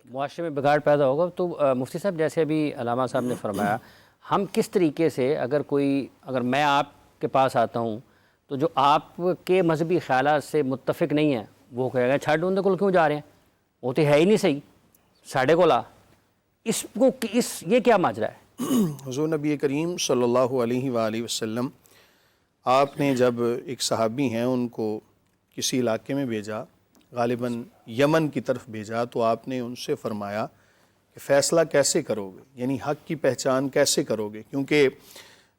معاشرے میں بگاڑ پیدا ہوگا. تو مفتی صاحب جیسے ابھی علامہ صاحب نے فرمایا، ہم کس طریقے سے اگر میں آپ کے پاس آتا ہوں تو جو آپ کے مذہبی خیالات سے متفق نہیں ہیں وہ کہے گا چھڈ اندر کول کیوں جا رہے ہیں، وہ تو ہے ہی نہیں صحیح ساڑھے کو لا. یہ کیا ماجرا ہے؟ حضور نبی کریم صلی اللہ علیہ وآلہ وسلم آپ نے جب ایک صحابی ہیں ان کو کسی علاقے میں بھیجا، غالباً یمن کی طرف بھیجا، تو آپ نے ان سے فرمایا کہ فیصلہ کیسے کرو گے، یعنی حق کی پہچان کیسے کرو گے، کیونکہ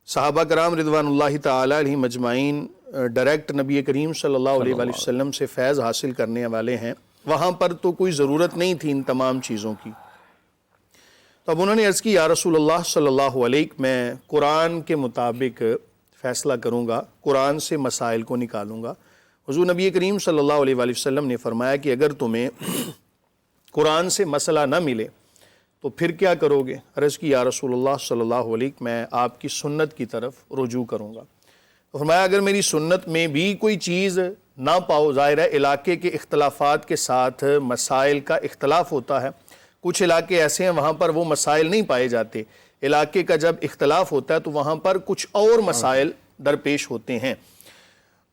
صحابہ کرام رضوان اللہ تعالی علیہ مجمعین ڈائریکٹ نبی کریم صلی اللہ علیہ وآلہ وسلم سے فیض حاصل کرنے والے ہیں. وہاں پر تو کوئی ضرورت نہیں تھی ان تمام چیزوں کی. تو اب انہوں نے عرض کی یا رسول اللہ صلی اللہ علیہ، میں قرآن کے مطابق فیصلہ کروں گا، قرآن سے مسائل کو نکالوں گا. حضور نبی کریم صلی اللہ علیہ وآلہ وسلم نے فرمایا کہ اگر تمہیں قرآن سے مسئلہ نہ ملے تو پھر کیا کرو گے؟ عرض کی یا رسول اللہ صلی اللہ علیہ، میں آپ کی سنت کی طرف رجوع کروں گا. تو فرمایا اگر میری سنت میں بھی کوئی چیز نہ پاؤ، ظاہر ہے علاقے کے اختلافات کے ساتھ مسائل کا اختلاف ہوتا ہے، کچھ علاقے ایسے ہیں وہاں پر وہ مسائل نہیں پائے جاتے، علاقے کا جب اختلاف ہوتا ہے تو وہاں پر کچھ اور مسائل درپیش ہوتے ہیں.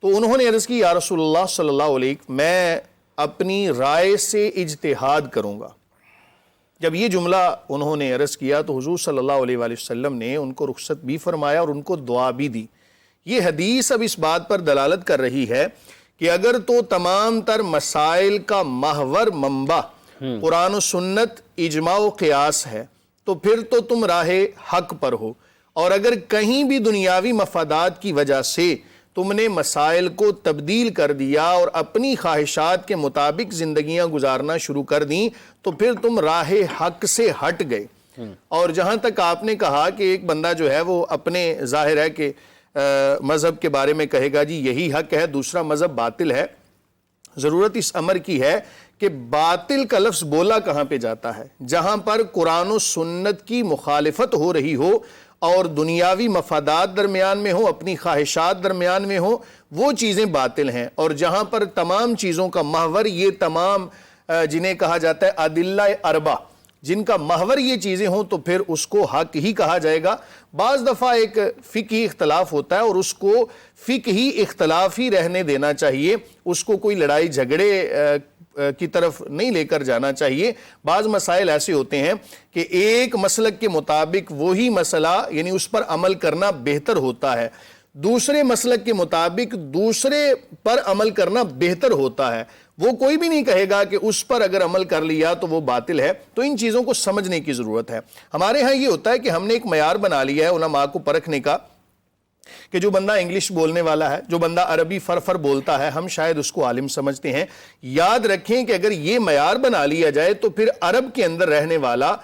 تو انہوں نے عرض کی یا رسول اللہ صلی اللہ علیہ، میں اپنی رائے سے اجتہاد کروں گا. جب یہ جملہ انہوں نے عرض کیا تو حضور صلی اللہ علیہ وآلہ وسلم نے ان کو رخصت بھی فرمایا اور ان کو دعا بھی دی. یہ حدیث اب اس بات پر دلالت کر رہی ہے کہ اگر تو تمام تر مسائل کا محور منبع قرآن و سنت، اجماع و قیاس ہے تو پھر تو تم راہ حق پر ہو، اور اگر کہیں بھی دنیاوی مفادات کی وجہ سے تم نے مسائل کو تبدیل کر دیا اور اپنی خواہشات کے مطابق زندگیاں گزارنا شروع کر دیں تو پھر تم راہ حق سے ہٹ گئے. اور جہاں تک آپ نے کہا کہ ایک بندہ جو ہے وہ اپنے ظاہر ہے کہ مذہب کے بارے میں کہے گا جی یہی حق ہے، دوسرا مذہب باطل ہے، ضرورت اس امر کی ہے کہ باطل کا لفظ بولا کہاں پہ جاتا ہے؟ جہاں پر قرآن و سنت کی مخالفت ہو رہی ہو اور دنیاوی مفادات درمیان میں ہو، اپنی خواہشات درمیان میں ہو، وہ چیزیں باطل ہیں. اور جہاں پر تمام چیزوں کا محور یہ تمام جنہیں کہا جاتا ہے ادلہ اربع، جن کا محور یہ چیزیں ہوں تو پھر اس کو حق ہی کہا جائے گا. بعض دفعہ ایک فقہی اختلاف ہوتا ہے اور اس کو فقہی اختلاف ہی رہنے دینا چاہیے، اس کو کوئی لڑائی جھگڑے کی طرف نہیں لے کر جانا چاہیے. بعض مسائل ایسے ہوتے ہیں کہ ایک مسلک کے مطابق وہی مسئلہ یعنی اس پر عمل کرنا بہتر ہوتا ہے، دوسرے مسلک کے مطابق دوسرے پر عمل کرنا بہتر ہوتا ہے. وہ کوئی بھی نہیں کہے گا کہ اس پر اگر عمل کر لیا تو وہ باطل ہے. تو ان چیزوں کو سمجھنے کی ضرورت ہے. ہمارے ہاں یہ ہوتا ہے کہ ہم نے ایک معیار بنا لیا ہے علماء کو پرکھنے کا کہ جو بندہ انگلش بولنے والا ہے، جو بندہ عربی فر بولتا ہے، ہم شاید اس کو عالم سمجھتے ہیں. یاد رکھیں کہ اگر یہ معیار بنا لیا جائے تو پھر عرب کے اندر رہنے والا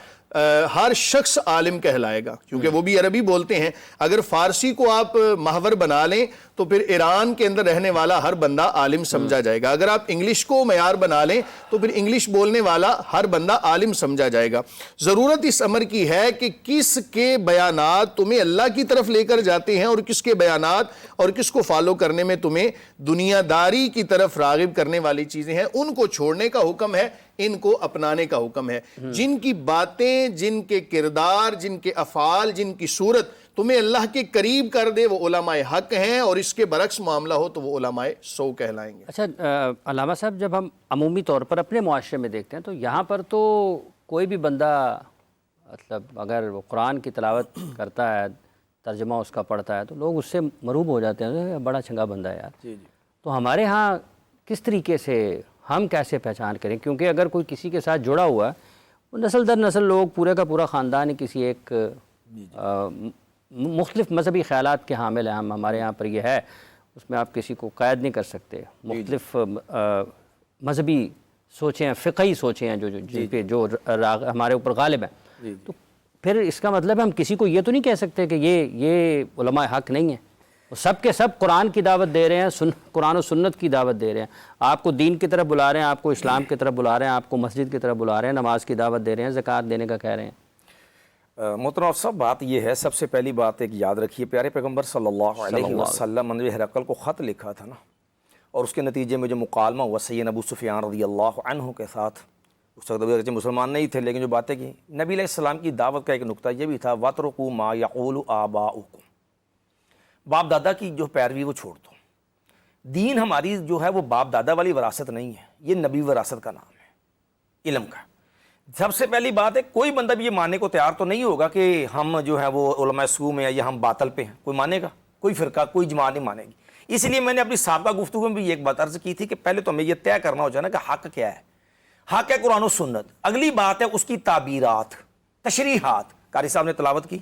ہر شخص عالم کہلائے گا، کیونکہ وہ بھی عربی بولتے ہیں. اگر فارسی کو آپ محور بنا لیں تو پھر ایران کے اندر رہنے والا ہر بندہ عالم سمجھا جائے گا. اگر آپ انگلش کو معیار بنا لیں تو پھر انگلش بولنے والا ہر بندہ عالم سمجھا جائے گا. ضرورت اس امر کی ہے کہ کس کے بیانات تمہیں اللہ کی طرف لے کر جاتے ہیں اور کس کے بیانات اور کس کو فالو کرنے میں تمہیں دنیا داری کی طرف راغب کرنے والی چیزیں ہیں، ان کو چھوڑنے کا حکم ہے، ان کو اپنانے کا حکم ہے. جن کی باتیں، جن کے کردار، جن کے افعال، جن کی صورت تمہیں اللہ کے قریب کر دے وہ علماء حق ہیں، اور اس کے برعکس معاملہ ہو تو وہ علماء سو کہلائیں گے. اچھا علامہ صاحب، جب ہم عمومی طور پر اپنے معاشرے میں دیکھتے ہیں تو یہاں پر تو کوئی بھی بندہ مطلب اگر وہ قرآن کی تلاوت کرتا ہے، ترجمہ اس کا پڑھتا ہے تو لوگ اس سے مرعوب ہو جاتے ہیں، بڑا چنگا بندہ ہے یار. تو ہمارے ہاں کس طریقے سے ہم کیسے پہچان کریں؟ کیونکہ اگر کوئی کسی کے ساتھ جڑا ہوا ہے، وہ نسل در نسل لوگ پورے کا پورا خاندان کسی ایک مختلف مذہبی خیالات کے حامل ہیں. ہمارے یہاں پر یہ ہے، اس میں آپ کسی کو قید نہیں کر سکتے. مختلف مذہبی سوچیں ہیں، فقہی سوچیں ہیں جو ہمارے اوپر غالب ہیں. تو پھر اس کا مطلب ہے ہم کسی کو یہ تو نہیں کہہ سکتے کہ یہ علماء حق نہیں ہیں. سب کے سب قرآن کی دعوت دے رہے ہیں، قرآن و سنت کی دعوت دے رہے ہیں، آپ کو دین کی طرف بلا رہے ہیں، آپ کو اسلام کی طرف بلا رہے ہیں، آپ کو مسجد کی طرف بلا رہے ہیں، نماز کی دعوت دے رہے ہیں، زکوٰۃ دینے کا کہہ رہے ہیں. محترم صاحب، بات یہ ہے، سب سے پہلی بات ایک یاد رکھیے، پیارے پیغمبر صلی اللہ علیہ وسلم نے ہرقل کو خط لکھا تھا نا، اور اس کے نتیجے میں جو مکالمہ ہوا سیدنا ابو سفیان رضی اللہ عنہ کے ساتھ، اس وقت اگرچہ مسلمان نہیں تھے لیکن جو باتیں کی نبی علیہ السلام کی دعوت کا ایک نقطہ یہ بھی تھا وَاتْرُكُوا مَا يَقُولُ آبَاؤُكُمْ، باپ دادا کی جو پیروی وہ چھوڑ دو. دین ہماری جو ہے وہ باپ دادا والی وراثت نہیں ہے، یہ نبی وراثت کا نام ہے علم کا. سب سے پہلی بات ہے کوئی بندہ بھی یہ ماننے کو تیار تو نہیں ہوگا کہ ہم جو ہے وہ علماء سو میں یا ہم باطل پہ ہیں. کوئی مانے گا؟ کوئی فرقہ کوئی جماعت نہیں مانے گی. اس لیے میں نے اپنی سابقہ گفتگو میں بھی ایک بات عرض کی تھی کہ پہلے تو ہمیں یہ طے کرنا ہو جائے نا کہ حق کیا ہے. حق ہے قرآن و سنت. اگلی بات ہے اس کی تعبیرات، تشریحات. قاری صاحب نے تلاوت کی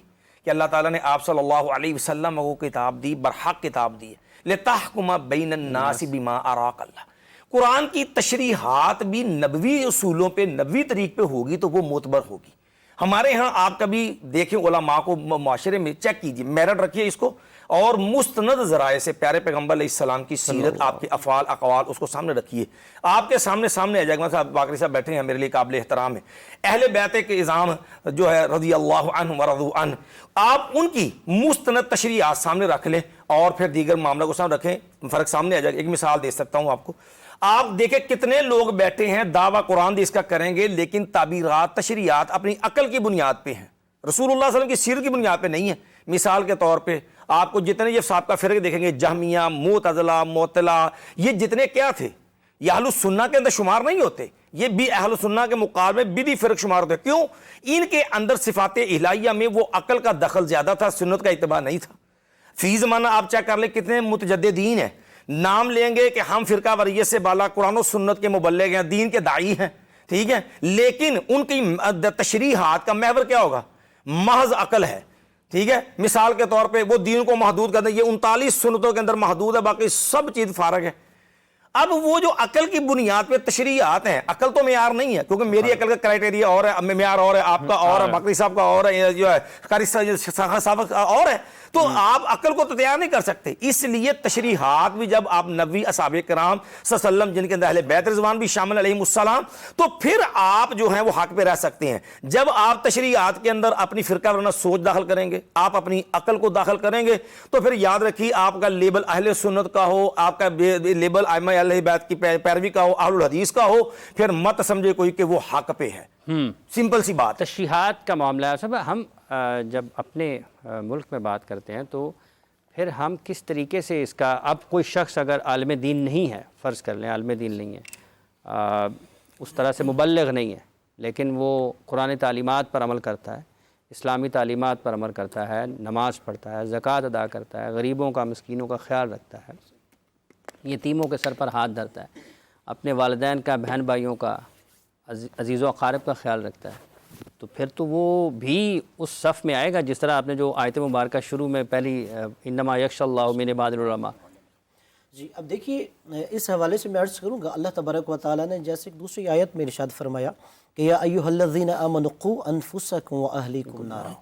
کہ اللہ تعالیٰ نے آپ صلی اللہ علیہ وسلم کو کتاب دی، برحق کتاب دی ہے، لِتَحْكُمَ بَيْنَ النَّاسِ بِمَا أَرَاكَ اللَّهُ. قرآن کی تشریحات بھی نبوی اصولوں پہ نبوی طریق پہ ہوگی تو وہ معتبر ہوگی. ہمارے ہاں آپ کبھی دیکھیں علماء کو معاشرے میں چیک کیجئے، میرٹ رکھیے اس کو اور مستند ذرائع سے پیارے پیغمبر علیہ السلام کی سیرت، آپ کے افعال اقوال اس کو سامنے رکھیے. آپ کے سامنے آ جائے گا. صاحب باقری صاحب بیٹھے ہیں، میرے لیے قابل احترام ہے. اہل بیت کے اعظام جو ہے رضی اللہ عنہ ورضوا عنہ، آپ ان کی مستند تشریحات سامنے رکھ لیں اور پھر دیگر معاملہ کو سامنے رکھیں، فرق سامنے آ جائے گا. ایک مثال دے سکتا ہوں آپ کو. آپ دیکھیں کتنے لوگ بیٹھے ہیں دعویٰ قرآن اس کا کریں گے لیکن تعبیرات تشریحات اپنی عقل کی بنیاد پہ ہیں، رسول اللہ صلی اللہ علیہ وسلم کی سیرت کی بنیاد پہ نہیں ہے. مثال کے طور پہ آپ کو جتنے یہ سابقہ فرقے دیکھیں گے، جہمیہ، معتزلہ، معطلہ، یہ جتنے کیا تھے یہ اہل السنہ کے اندر شمار نہیں ہوتے. یہ بھی اہل السنہ کے مقابلے میں بدعی فرق شمار ہوتے. کیوں؟ ان کے اندر صفات الہیہ میں وہ عقل کا دخل زیادہ تھا، سنت کا اتباع نہیں تھا. فی زمانہ آپ چیک کر لیں کتنے متجددین ہیں، نام لیں گے کہ ہم فرقہ وریت سے بالا قرآن و سنت کے مبلغ ہیں، دین کے داعی ہیں، ٹھیک ہے، لیکن ان کی تشریحات کا محور کیا ہوگا؟ محض عقل ہے. ٹھیک ہے، مثال کے طور پہ وہ دین کو محدود کرتے ہیں، یہ 39 سنتوں کے اندر محدود ہے، باقی سب چیز فارغ ہے. اب وہ جو عقل کی بنیاد پہ تشریحات ہیں، عقل تو معیار نہیں ہے کیونکہ میری عقل کا کرائٹیریا اور ہے، معیار اور ہے، آپ کا اور ہے، باقری صاحب کا اور ہے، جو ہے قاری صاحب کا اور ہے. تو آپ عقل کو تو تیار نہیں کر سکتے. اس لیے تشریحات بھی جب آپ نبی اصحاب کرام صلی اللہ علیہ وسلم جن کے اندر اہل بیت رضوان بھی شامل علیہم السلام، تو پھر آپ جو ہیں وہ حق پہ رہ سکتے ہیں. جب آپ تشریحات کے اندر اپنی فرقہ ورنہ سوچ داخل کریں گے، آپ اپنی عقل کو داخل کریں گے، تو پھر یاد رکھیے آپ کا لیبل اہل سنت کا ہو، آپ کا لیبل ائمہ اہل بیت کی پیروی کا ہو، اہل الحدیث کا ہو، پھر مت سمجھے کوئی کہ وہ حق پہ ہے. سمپل سی بات. تشریحات کا معاملہ ہے. صاحب ہم جب اپنے ملک میں بات کرتے ہیں تو پھر ہم کس طریقے سے اس کا، اب کوئی شخص اگر عالم دین نہیں ہے، فرض کر لیں عالم دین نہیں ہے، اس طرح سے مبلغ نہیں ہے، لیکن وہ قرآن تعلیمات پر عمل کرتا ہے، اسلامی تعلیمات پر عمل کرتا ہے، نماز پڑھتا ہے، زکوٰۃ ادا کرتا ہے، غریبوں کا مسکینوں کا خیال رکھتا ہے، یتیموں کے سر پر ہاتھ دھرتا ہے، اپنے والدین کا، بہن بھائیوں کا، عزیز و اقارب کا خیال رکھتا ہے، تو پھر تو وہ بھی اس صف میں آئے گا جس طرح آپ نے جو آیت مبارکہ شروع میں پہلی انما یخشی اللہ من عباد العلماء. جی اب دیکھیے اس حوالے سے میں عرض کروں گا، اللہ تبارک و تعالیٰ نے جیسے ایک دوسری آیت میں ارشاد فرمایا کہ یا ایھا الذین آمنوا قوا انفسکم واہلیکم نارا،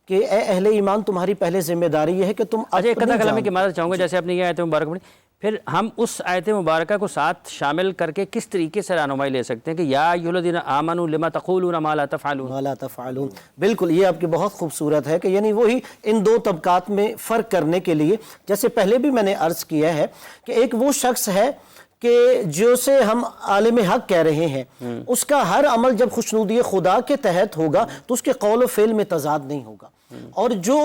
کہ اے اہل ایمان تمہاری پہلے ذمہ داری یہ ہے کہ تم ایک کلمے کی مدد چاہوں گا، جیسے آپ نے یہ آیت مبارکہ پڑھی، پھر ہم اس آیت مبارکہ کو ساتھ شامل کر کے کس طریقے سے رہنمائی لے سکتے ہیں کہ یا ایھا الذین آمنوا لما تقولون ما لا تفعلون. ما لا تفعلون، بالکل یہ آپ کی بہت خوبصورت ہے کہ یعنی وہی ان دو طبقات میں فرق کرنے کے لیے، جیسے پہلے بھی میں نے عرض کیا ہے کہ ایک وہ شخص ہے کہ جو سے ہم عالم حق کہہ رہے ہیں، اس کا ہر عمل جب خوشنودی خدا کے تحت ہوگا تو اس کے قول و فعل میں تضاد نہیں ہوگا، اور جو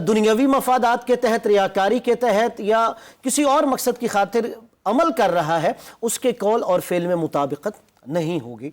دنیاوی مفادات کے تحت، ریاکاری کے تحت یا کسی اور مقصد کی خاطر عمل کر رہا ہے، اس کے قول اور فعل میں مطابقت نہیں ہوگی.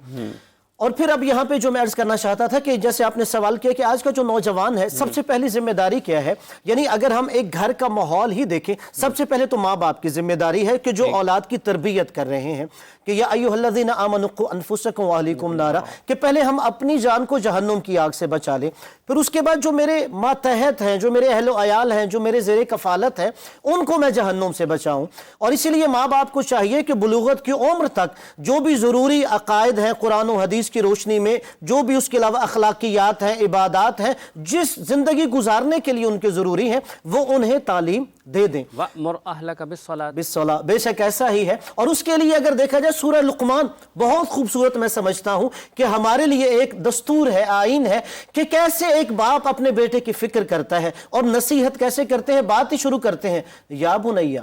اور پھر اب یہاں پہ جو میں عرض کرنا چاہتا تھا کہ جیسے آپ نے سوال کیا کہ آج کا جو نوجوان ہے سب سے پہلی ذمہ داری کیا ہے، یعنی اگر ہم ایک گھر کا ماحول ہی دیکھیں، سب سے پہلے تو ماں باپ کی ذمہ داری ہے کہ جو اولاد کی تربیت کر رہے ہیں کہ یا ایھا الذین آمنوا قوا انفسکم واہلیکم نارا، کہ پہلے ہم اپنی جان کو جہنم کی آگ سے بچا لیں، پھر اس کے بعد جو میرے ماتحت ہیں، جو میرے اہل و عیال ہیں، جو میرے زیر کفالت ہیں، ان کو میں جہنم سے بچاؤں. اور اسی لیے ماں باپ کو چاہیے کہ بلوغت کی عمر تک جو بھی ضروری عقائد ہیں قرآن و حدیث کی روشنی میں، جو بھی اس کے علاوہ اخلاقیات ہیں، عبادات ہیں، جس زندگی گزارنے کے لیے ان کے ضروری ہیں، وہ انہیں تعلیم دے دیں. وَأْمُرْ أَهْلَكَ بالصلاۃ، بے شک ایسا ہی ہے. اور اس کے لیے اگر دیکھا جائے سورہ لقمان بہت خوبصورت میں سمجھتا ہوں کہ ہمارے لیے ایک دستور ہے، آئین ہے کہ کیسے ایک باپ اپنے بیٹے کی فکر کرتا ہے اور نصیحت کیسے کرتے ہیں. بات ہی شروع کرتے ہیں یا بنیا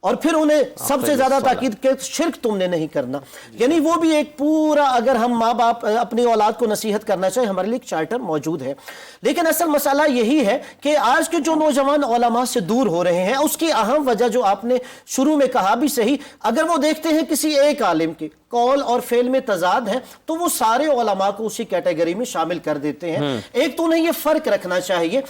اور پھر انہیں سب سے زیادہ تاکید کہ شرک تم نے نہیں کرنا. یعنی وہ بھی ایک پورا، اگر ہم ماں باپ اپنی اولاد کو نصیحت کرنا چاہیں، ہمارے لیے ایک چارٹر موجود ہے. لیکن اصل مسئلہ یہی ہے کہ آج کے جو نوجوان علماء سے دور ہو رہے ہیں، اس کی اہم وجہ جو آپ نے شروع میں کہا بھی صحیح، اگر وہ دیکھتے ہیں کسی ایک عالم کے قول اور فعل میں تضاد ہے تو وہ سارے علماء کو اسی کیٹیگری میں شامل کر دیتے ہیں. ایک تو انہیں یہ فرق رکھنا چاہیے،